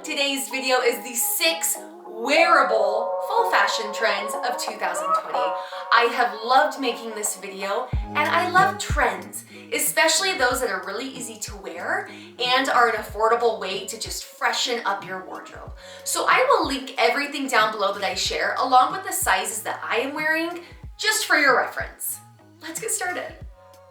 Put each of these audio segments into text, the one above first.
Today's video is the 6 wearable fall fashion trends of 2020. I have loved making this video and I love trends, especially those that are really easy to wear and are an affordable way to just freshen up your wardrobe. So I will link everything down below that I share along with the sizes that I am wearing just for your reference. Let's get started.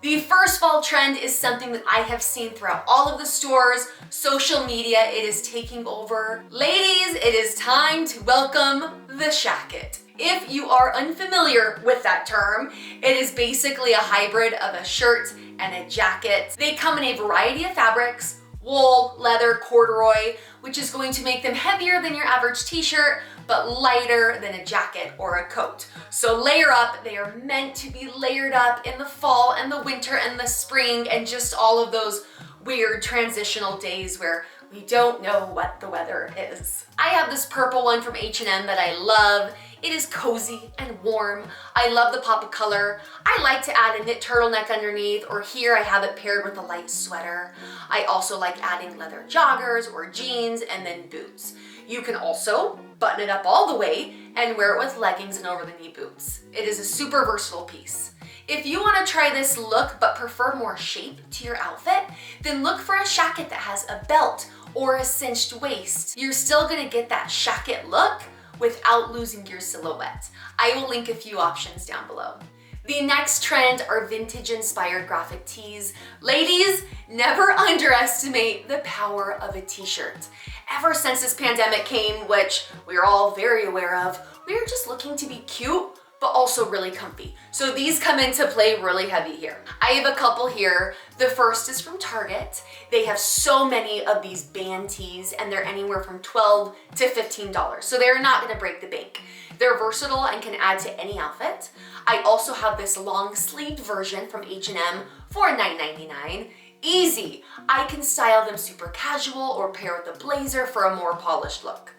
The first fall trend is something that I have seen throughout all of the stores, social media, it is taking over. Ladies, it is time to welcome the shacket. If you are unfamiliar with that term, it is basically a hybrid of a shirt and a jacket. They come in a variety of fabrics, wool, leather, corduroy, which is going to make them heavier than your average t-shirt, but lighter than a jacket or a coat. So layer up, they are meant to be layered up in the fall and the winter and the spring and just all of those weird transitional days where we don't know what the weather is. I have this purple one from H&M that I love. It is cozy and warm. I love the pop of color. I like to add a knit turtleneck underneath, or here I have it paired with a light sweater. I also like adding leather joggers or jeans and then boots. You can also button it up all the way and wear it with leggings and over the knee boots. It is a super versatile piece. If you want to try this look but prefer more shape to your outfit, then look for a shacket that has a belt or a cinched waist. You're still gonna get that shacket look without losing your silhouette. I will link a few options down below. The next trend are vintage inspired graphic tees. Ladies, never underestimate the power of a t-shirt. Ever since this pandemic came, which we're all very aware of, we're just looking to be cute, but also really comfy. So these come into play really heavy here. I have a couple here. The first is from Target. They have so many of these band tees and they're anywhere from $12 to $15. So they're not gonna break the bank. They're versatile and can add to any outfit. I also have this long sleeved version from H&M for $9.99. Easy. I can style them super casual or pair with a blazer for a more polished look.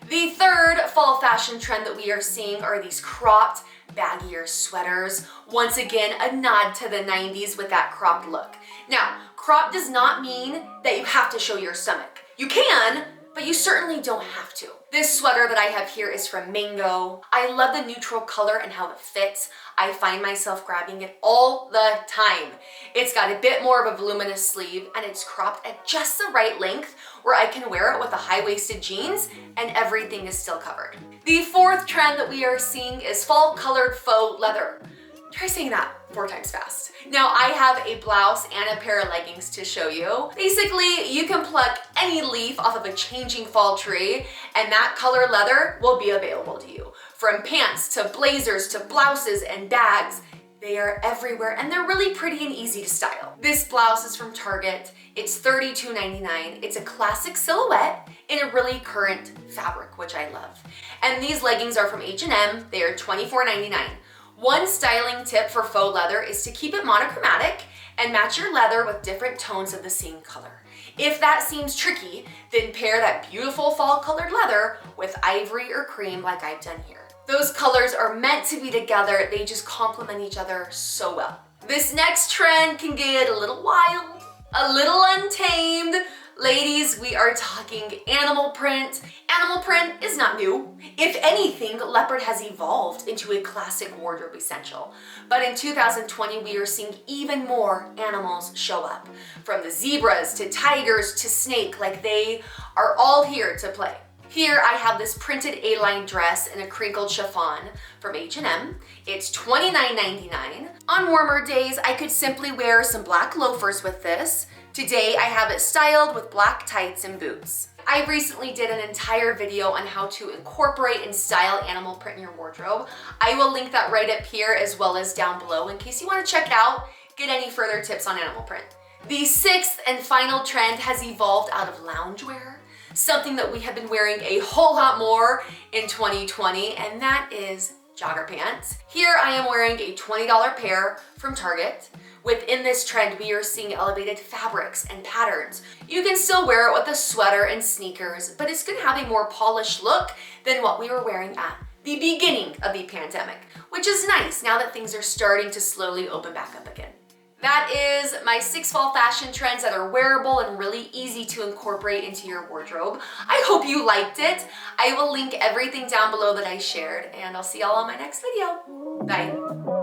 The third fall fashion trend that we are seeing are these cropped, baggier sweaters. Once again, a nod to the 90s with that cropped look. Now, crop does not mean that you have to show your stomach. You can, but you certainly don't have to. This sweater that I have here is from Mango. I love the neutral color and how it fits. I find myself grabbing it all the time. It's got a bit more of a voluminous sleeve and it's cropped at just the right length where I can wear it with a high-waisted jeans and everything is still covered. The fourth trend that we are seeing is fall colored faux leather. Try saying that 4 times fast. Now I have a blouse and a pair of leggings to show you. Basically, you can pluck any leaf off of a changing fall tree and that colored leather will be available to you. From pants to blazers to blouses and bags, they are everywhere and they're really pretty and easy to style. This blouse is from Target. It's $32.99. It's a classic silhouette in a really current fabric, which I love. And these leggings are from H&M. They are $24.99. One styling tip for faux leather is to keep it monochromatic and match your leather with different tones of the same color. If that seems tricky, then pair that beautiful fall colored leather with ivory or cream like I've done here. Those colors are meant to be together, they just complement each other so well. This next trend can get a little wild, a little untamed. Ladies, we are talking animal print. Animal print is not new. If anything, leopard has evolved into a classic wardrobe essential. But in 2020, we are seeing even more animals show up. From the zebras to tigers to snake, like they are all here to play. Here I have this printed A-line dress in a crinkled chiffon from H&M. It's $29.99. On warmer days, I could simply wear some black loafers with this. Today, I have it styled with black tights and boots. I recently did an entire video on how to incorporate and style animal print in your wardrobe. I will link that right up here as well as down below in case you want to check it out, get any further tips on animal print. The sixth and final trend has evolved out of loungewear, something that we have been wearing a whole lot more in 2020, and that is jogger pants. Here I am wearing a $20 pair from Target. Within this trend, we are seeing elevated fabrics and patterns. You can still wear it with a sweater and sneakers, but it's gonna have a more polished look than what we were wearing at the beginning of the pandemic, which is nice now that things are starting to slowly open back up again. That is my 6 fall fashion trends that are wearable and really easy to incorporate into your wardrobe. I hope you liked it. I will link everything down below that I shared, and I'll see y'all on my next video. Bye.